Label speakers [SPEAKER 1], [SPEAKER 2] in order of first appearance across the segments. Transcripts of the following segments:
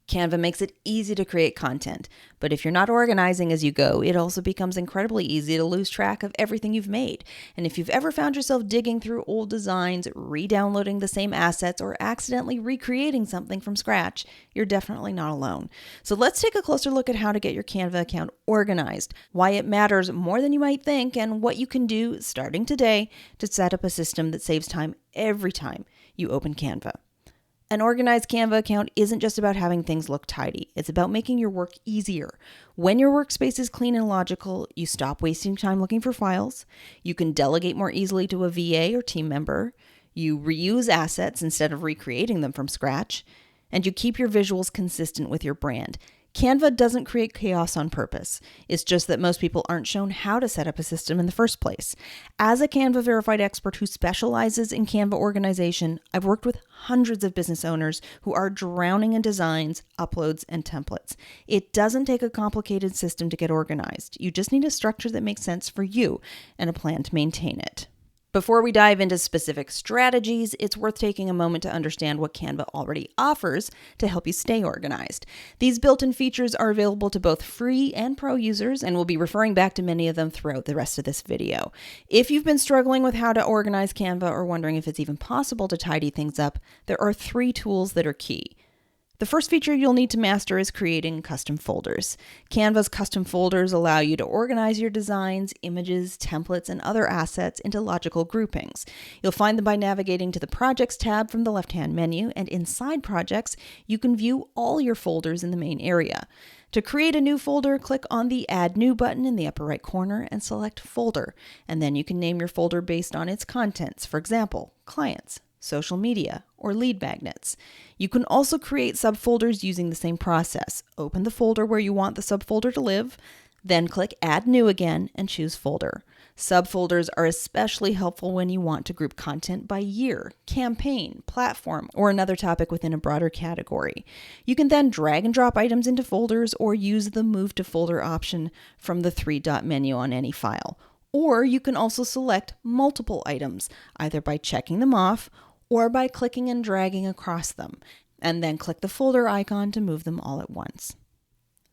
[SPEAKER 1] Canva makes it easy to create content, but if you're not organizing as you go, it also becomes incredibly easy to lose track of everything you've made. And if you've ever found yourself digging through old designs, re-downloading the same assets, or accidentally recreating something from scratch, you're definitely not alone. So let's take a closer look at how to get your Canva account organized, why it matters more than you might think, and what you can do starting today to set up a system that saves time every time you open Canva. An organized Canva account isn't just about having things look tidy. It's about making your work easier. When your workspace is clean and logical, you stop wasting time looking for files. You can delegate more easily to a VA or team member. You reuse assets instead of recreating them from scratch. And you keep your visuals consistent with your brand. Canva doesn't create chaos on purpose. It's just that most people aren't shown how to set up a system in the first place. As a Canva verified expert who specializes in Canva organization, I've worked with hundreds of business owners who are drowning in designs, uploads, and templates. It doesn't take a complicated system to get organized. You just need a structure that makes sense for you and a plan to maintain it. Before we dive into specific strategies, it's worth taking a moment to understand what Canva already offers to help you stay organized. These built-in features are available to both free and pro users, and we'll be referring back to many of them throughout the rest of this video. If you've been struggling with how to organize Canva or wondering if it's even possible to tidy things up, there are 3 tools that are key. The first feature you'll need to master is creating custom folders. Canva's custom folders allow you to organize your designs, images, templates, and other assets into logical groupings. You'll find them by navigating to the Projects tab from the left-hand menu, and inside Projects, you can view all your folders in the main area. To create a new folder, click on the Add New button in the upper right corner and select Folder, and then you can name your folder based on its contents, for example, Clients, Social Media, or Lead Magnets. You can also create subfolders using the same process. Open the folder where you want the subfolder to live, then click Add New again and choose Folder. Subfolders are especially helpful when you want to group content by year, campaign, platform, or another topic within a broader category. You can then drag and drop items into folders or use the Move to Folder option from the 3-dot menu on any file. Or you can also select multiple items, either by checking them off or by clicking and dragging across them, and then click the folder icon to move them all at once.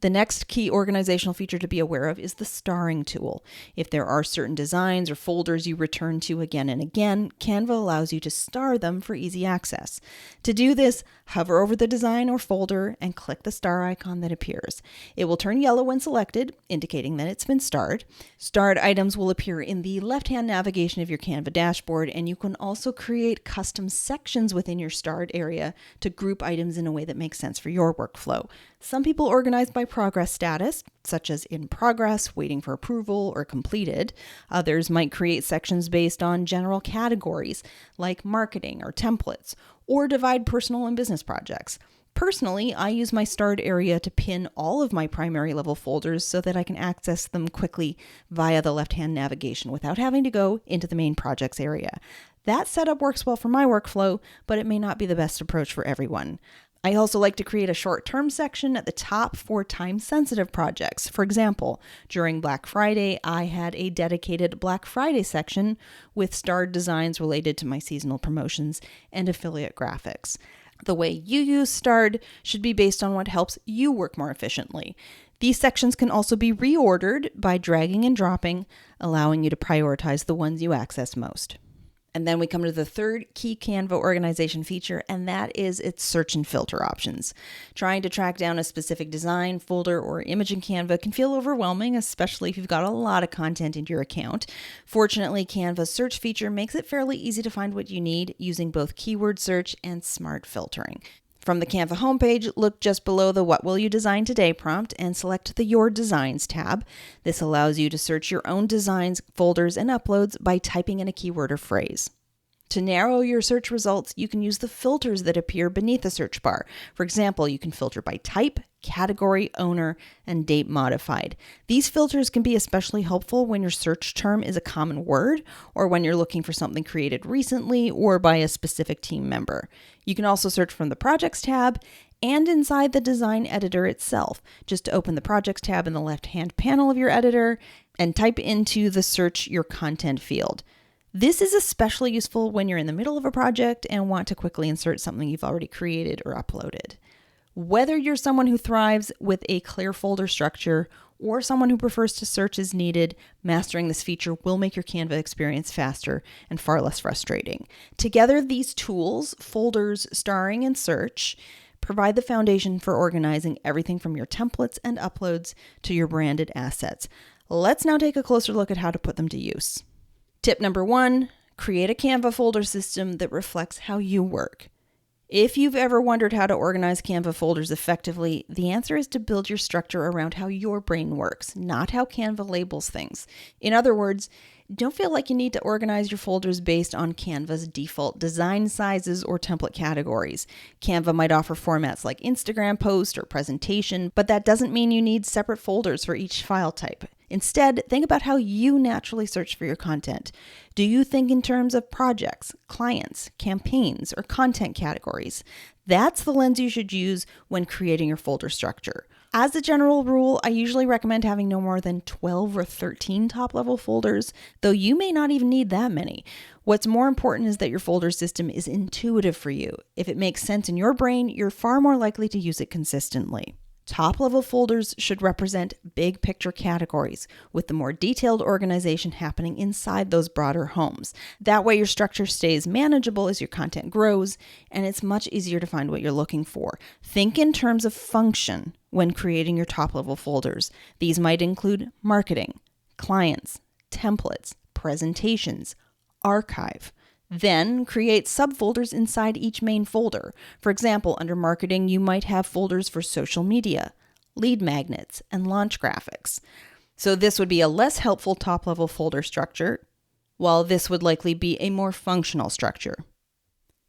[SPEAKER 1] The next key organizational feature to be aware of is the starring tool. If there are certain designs or folders you return to again and again, Canva allows you to star them for easy access. To do this, hover over the design or folder and click the star icon that appears. It will turn yellow when selected, indicating that it's been starred. Starred items will appear in the left-hand navigation of your Canva dashboard, and you can also create custom sections within your starred area to group items in a way that makes sense for your workflow. Some people organize by progress status, such as in progress, waiting for approval, or completed. Others might create sections based on general categories, like marketing or templates, or divide personal and business projects. Personally, I use my starred area to pin all of my primary level folders so that I can access them quickly via the left-hand navigation without having to go into the main projects area. That setup works well for my workflow, but it may not be the best approach for everyone. I also like to create a short-term section at the top for time-sensitive projects. For example, during Black Friday, I had a dedicated Black Friday section with starred designs related to my seasonal promotions and affiliate graphics. The way you use starred should be based on what helps you work more efficiently. These sections can also be reordered by dragging and dropping, allowing you to prioritize the ones you access most. And then we come to the third key Canva organization feature, and that is its search and filter options. Trying to track down a specific design, folder, or image in Canva can feel overwhelming, especially if you've got a lot of content in your account. Fortunately, Canva's search feature makes it fairly easy to find what you need using both keyword search and smart filtering. From the Canva homepage, look just below the What Will You Design Today prompt and select the Your Designs tab. This allows you to search your own designs, folders, and uploads by typing in a keyword or phrase. To narrow your search results, you can use the filters that appear beneath the search bar. For example, you can filter by type, category, owner, and date modified. These filters can be especially helpful when your search term is a common word or when you're looking for something created recently or by a specific team member. You can also search from the Projects tab and inside the design editor itself. Just open the Projects tab in the left-hand panel of your editor and type into the Search Your Content field. This is especially useful when you're in the middle of a project and want to quickly insert something you've already created or uploaded. Whether you're someone who thrives with a clear folder structure or someone who prefers to search as needed, mastering this feature will make your Canva experience faster and far less frustrating. Together, these tools, folders, starring, and search, provide the foundation for organizing everything from your templates and uploads to your branded assets. Let's now take a closer look at how to put them to use. Tip number 1, create a Canva folder system that reflects how you work. If you've ever wondered how to organize Canva folders effectively, the answer is to build your structure around how your brain works, not how Canva labels things. In other words, don't feel like you need to organize your folders based on Canva's default design sizes or template categories. Canva might offer formats like Instagram post or presentation, but that doesn't mean you need separate folders for each file type. Instead, think about how you naturally search for your content. Do you think in terms of projects, clients, campaigns, or content categories? That's the lens you should use when creating your folder structure. As a general rule, I usually recommend having no more than 12 or 13 top-level folders, though you may not even need that many. What's more important is that your folder system is intuitive for you. If it makes sense in your brain, you're far more likely to use it consistently. Top-level folders should represent big picture categories, with the more detailed organization happening inside those broader homes. That way your structure stays manageable as your content grows, and it's much easier to find what you're looking for. Think in terms of function when creating your top-level folders. These might include marketing, clients, templates, presentations, archive. Then create subfolders inside each main folder. For example, under marketing, you might have folders for social media, lead magnets, and launch graphics. So this would be a less helpful top-level folder structure, while this would likely be a more functional structure.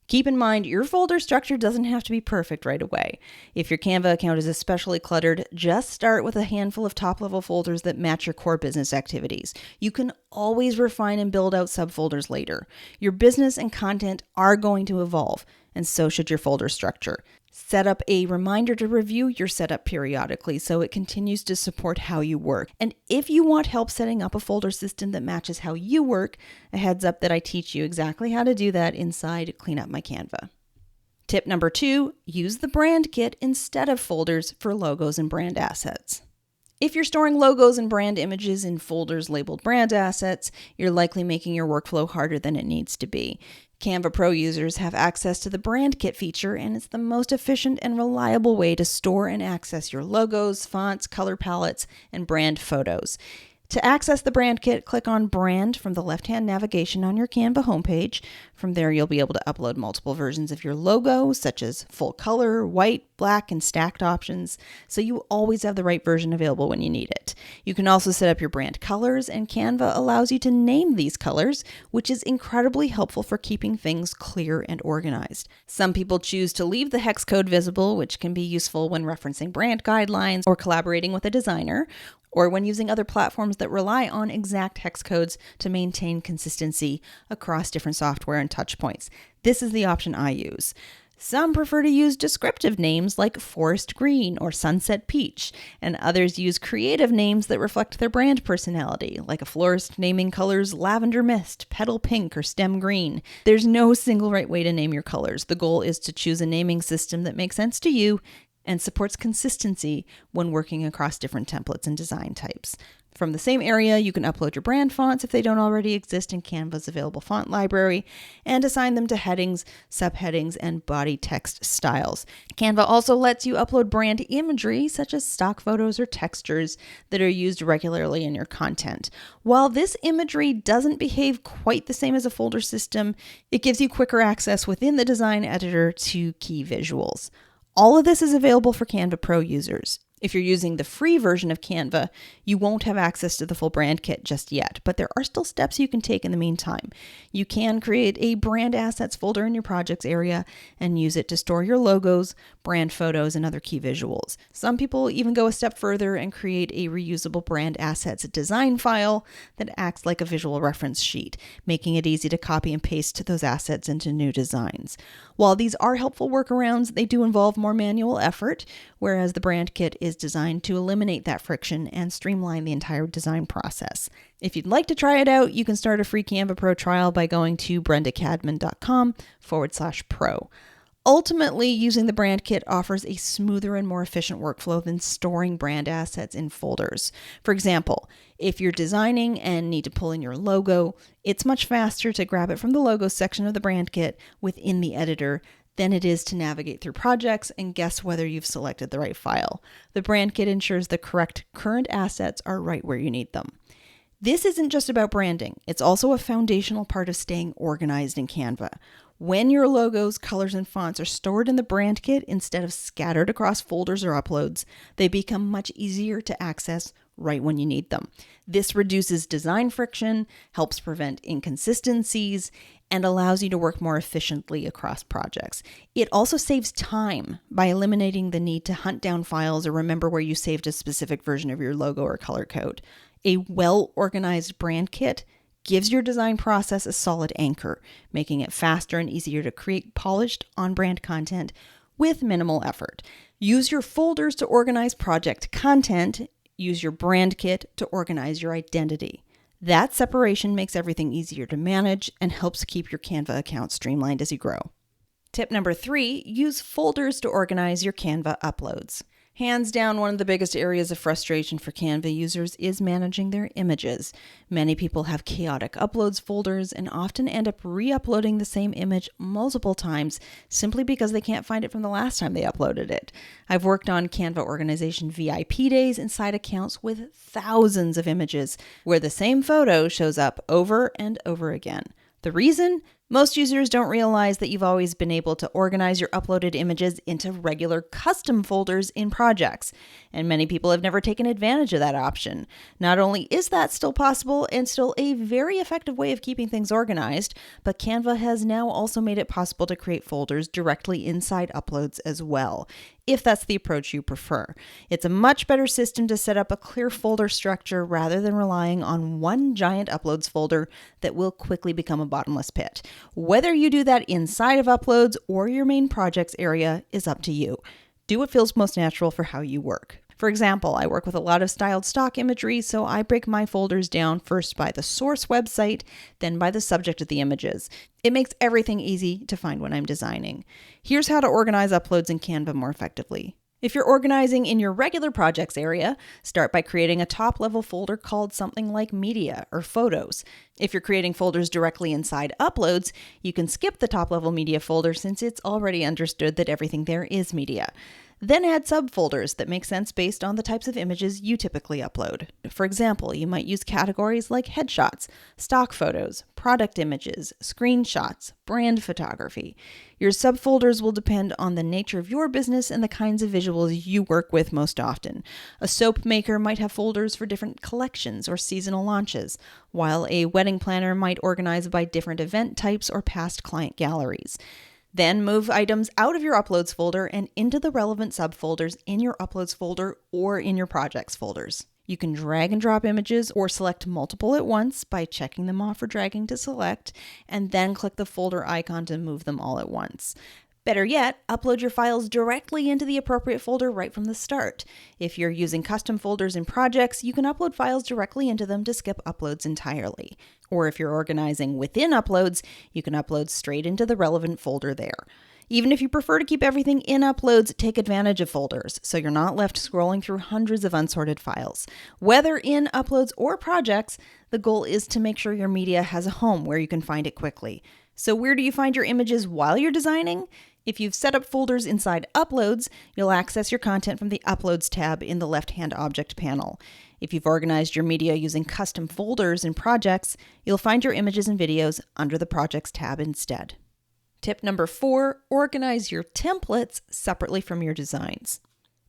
[SPEAKER 1] Keep in mind, your folder structure doesn't have to be perfect right away. If your Canva account is especially cluttered, just start with a handful of top-level folders that match your core business activities. You can always refine and build out subfolders later. Your business and content are going to evolve, and so should your folder structure. Set up a reminder to review your setup periodically so it continues to support how you work. And if you want help setting up a folder system that matches how you work, a heads up that I teach you exactly how to do that inside Clean Up My Canva. Tip number 2, use the brand kit instead of folders for logos and brand assets. If you're storing logos and brand images in folders labeled brand assets, you're likely making your workflow harder than it needs to be. Canva Pro users have access to the Brand Kit feature, and it's the most efficient and reliable way to store and access your logos, fonts, color palettes, and brand photos. To access the Brand Kit, click on Brand from the left-hand navigation on your Canva homepage. From there, you'll be able to upload multiple versions of your logo, such as full color, white, black, and stacked options, so you always have the right version available when you need it. You can also set up your brand colors, and Canva allows you to name these colors, which is incredibly helpful for keeping things clear and organized. Some people choose to leave the hex code visible, which can be useful when referencing brand guidelines or collaborating with a designer, or when using other platforms that rely on exact hex codes to maintain consistency across different software and touch points. This is the option I use. Some prefer to use descriptive names like forest green or sunset peach, and others use creative names that reflect their brand personality, like a florist naming colors lavender mist, petal pink, or stem green. There's no single right way to name your colors. The goal is to choose a naming system that makes sense to you and supports consistency when working across different templates and design types. From the same area, you can upload your brand fonts if they don't already exist in Canva's available font library, and assign them to headings, subheadings, and body text styles. Canva also lets you upload brand imagery, such as stock photos or textures that are used regularly in your content. While this imagery doesn't behave quite the same as a folder system, it gives you quicker access within the design editor to key visuals. All of this is available for Canva Pro users. If you're using the free version of Canva, you won't have access to the full brand kit just yet, but there are still steps you can take in the meantime. You can create a brand assets folder in your projects area and use it to store your logos, brand photos, and other key visuals. Some people even go a step further and create a reusable brand assets design file that acts like a visual reference sheet, making it easy to copy and paste those assets into new designs. While these are helpful workarounds, they do involve more manual effort, whereas the brand kit is designed to eliminate that friction and streamline the entire design process. If you'd like to try it out, you can start a free Canva Pro trial by going to brendacadmin.com/pro. Ultimately, using the brand kit offers a smoother and more efficient workflow than storing brand assets in folders. For example, if you're designing and need to pull in your logo, it's much faster to grab it from the logo section of the brand kit within the editor than it is to navigate through projects and guess whether you've selected the right file. The brand kit ensures the correct current assets are right where you need them. This isn't just about branding. It's also a foundational part of staying organized in Canva. When your logos, colors, and fonts are stored in the brand kit instead of scattered across folders or uploads, they become much easier to access right when you need them. This reduces design friction, helps prevent inconsistencies, and allows you to work more efficiently across projects. It also saves time by eliminating the need to hunt down files or remember where you saved a specific version of your logo or color code. A well-organized brand kit gives your design process a solid anchor, making it faster and easier to create polished on-brand content with minimal effort. Use your folders to organize project content. Use your brand kit to organize your identity. That separation makes everything easier to manage and helps keep your Canva account streamlined as you grow. Tip number 3, use folders to organize your Canva uploads. Hands down, one of the biggest areas of frustration for Canva users is managing their images. Many people have chaotic uploads folders and often end up re-uploading the same image multiple times simply because they can't find it from the last time they uploaded it. I've worked on Canva organization VIP days inside accounts with thousands of images where the same photo shows up over and over again. The reason? Most users don't realize that you've always been able to organize your uploaded images into regular custom folders in projects, and many people have never taken advantage of that option. Not only is that still possible and still a very effective way of keeping things organized, but Canva has now also made it possible to create folders directly inside uploads as well, if that's the approach you prefer. It's a much better system to set up a clear folder structure rather than relying on one giant uploads folder that will quickly become a bottomless pit. Whether you do that inside of uploads or your main projects area is up to you. Do what feels most natural for how you work. For example, I work with a lot of styled stock imagery, so I break my folders down first by the source website, then by the subject of the images. It makes everything easy to find when I'm designing. Here's how to organize uploads in Canva more effectively. If you're organizing in your regular projects area, start by creating a top-level folder called something like Media or Photos. If you're creating folders directly inside Uploads, you can skip the top-level Media folder since it's already understood that everything there is media. Then add subfolders that make sense based on the types of images you typically upload. For example, you might use categories like headshots, stock photos, product images, screenshots, brand photography. Your subfolders will depend on the nature of your business and the kinds of visuals you work with most often. A soap maker might have folders for different collections or seasonal launches, while a wedding planner might organize by different event types or past client galleries. Then move items out of your Uploads folder and into the relevant subfolders in your Uploads folder or in your Projects folders. You can drag and drop images or select multiple at once by checking them off or dragging to select, and then click the folder icon to move them all at once. Better yet, upload your files directly into the appropriate folder right from the start. If you're using custom folders in projects, you can upload files directly into them to skip uploads entirely. Or if you're organizing within uploads, you can upload straight into the relevant folder there. Even if you prefer to keep everything in uploads, take advantage of folders so you're not left scrolling through hundreds of unsorted files. Whether in uploads or projects, the goal is to make sure your media has a home where you can find it quickly. So where do you find your images while you're designing? If you've set up folders inside Uploads, you'll access your content from the Uploads tab in the left-hand object panel. If you've organized your media using custom folders in projects, you'll find your images and videos under the Projects tab instead. Tip number 4, organize your templates separately from your designs.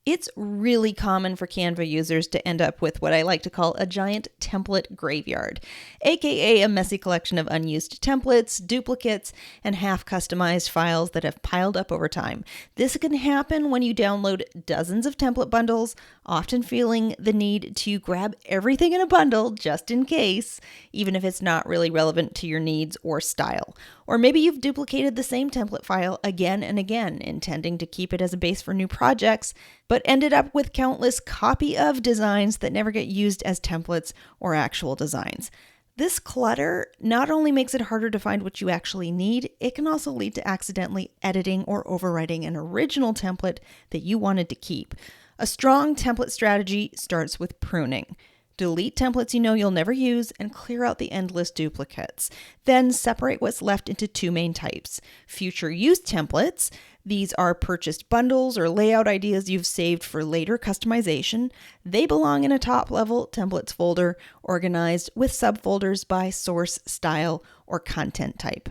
[SPEAKER 1] It's really common for Canva users to end up with what I like to call a giant template graveyard, aka a messy collection of unused templates, duplicates, and half-customized files that have piled up over time. This can happen when you download dozens of template bundles, often feeling the need to grab everything in a bundle just in case, even if it's not really relevant to your needs or style. Or maybe you've duplicated the same template file again and again, intending to keep it as a base for new projects, but ended up with countless copy of designs that never get used as templates or actual designs. This clutter not only makes it harder to find what you actually need, it can also lead to accidentally editing or overwriting an original template that you wanted to keep. A strong template strategy starts with pruning. Delete templates you know you'll never use and clear out the endless duplicates. Then separate what's left into two main types. Future use templates. These are purchased bundles or layout ideas you've saved for later customization. They belong in a top-level templates folder, organized with subfolders by source, style, or content type.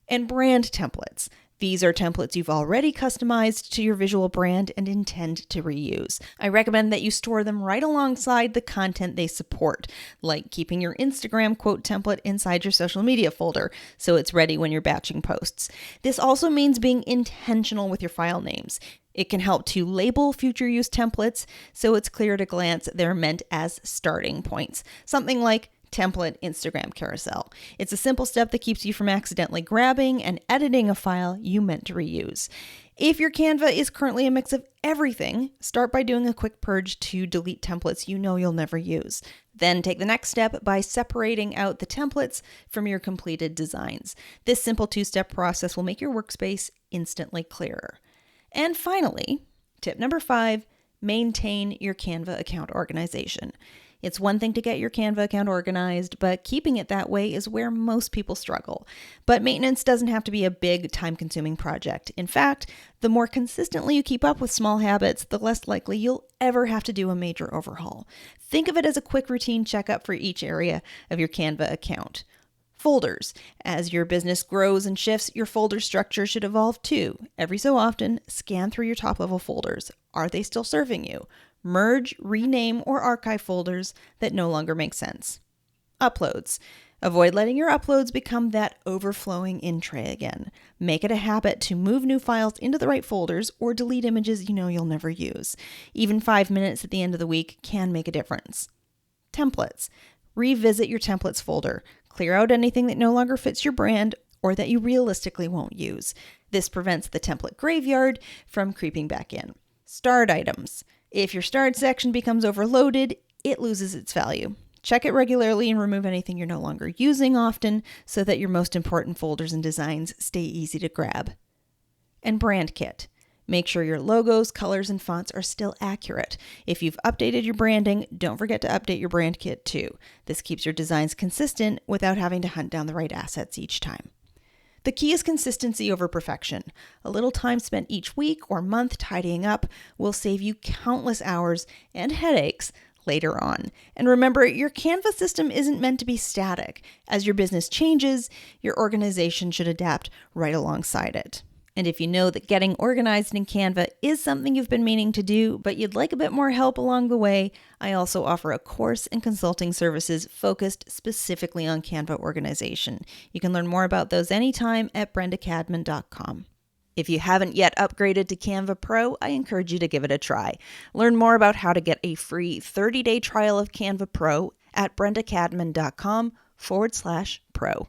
[SPEAKER 1] And brand templates. These are templates you've already customized to your visual brand and intend to reuse. I recommend that you store them right alongside the content they support, like keeping your Instagram quote template inside your social media folder so it's ready when you're batching posts. This also means being intentional with your file names. It can help to label future use templates so it's clear at a glance they're meant as starting points. Something like template Instagram carousel. It's a simple step that keeps you from accidentally grabbing and editing a file you meant to reuse. If your Canva is currently a mix of everything, start by doing a quick purge to delete templates you know you'll never use. Then take the next step by separating out the templates from your completed designs. This simple two-step process will make your workspace instantly clearer. And finally, tip number 5, maintain your Canva account organization. It's one thing to get your Canva account organized, but keeping it that way is where most people struggle. But maintenance doesn't have to be a big, time-consuming project. In fact, the more consistently you keep up with small habits, the less likely you'll ever have to do a major overhaul. Think of it as a quick routine checkup for each area of your Canva account. Folders. As your business grows and shifts, your folder structure should evolve too. Every so often, scan through your top-level folders. Are they still serving you? Merge, rename, or archive folders that no longer make sense. Uploads. Avoid letting your uploads become that overflowing in tray again. Make it a habit to move new files into the right folders or delete images you know you'll never use. Even 5 minutes at the end of the week can make a difference. Templates. Revisit your templates folder. Clear out anything that no longer fits your brand or that you realistically won't use. This prevents the template graveyard from creeping back in. Starred items. If your starred section becomes overloaded, it loses its value. Check it regularly and remove anything you're no longer using often so that your most important folders and designs stay easy to grab. And Brand Kit. Make sure your logos, colors, and fonts are still accurate. If you've updated your branding, don't forget to update your Brand Kit too. This keeps your designs consistent without having to hunt down the right assets each time. The key is consistency over perfection. A little time spent each week or month tidying up will save you countless hours and headaches later on. And remember, your Canva system isn't meant to be static. As your business changes, your organization should adapt right alongside it. And if you know that getting organized in Canva is something you've been meaning to do, but you'd like a bit more help along the way, I also offer a course and consulting services focused specifically on Canva organization. You can learn more about those anytime at brendacadman.com. If you haven't yet upgraded to Canva Pro, I encourage you to give it a try. Learn more about how to get a free 30-day trial of Canva Pro at brendacadman.com/pro.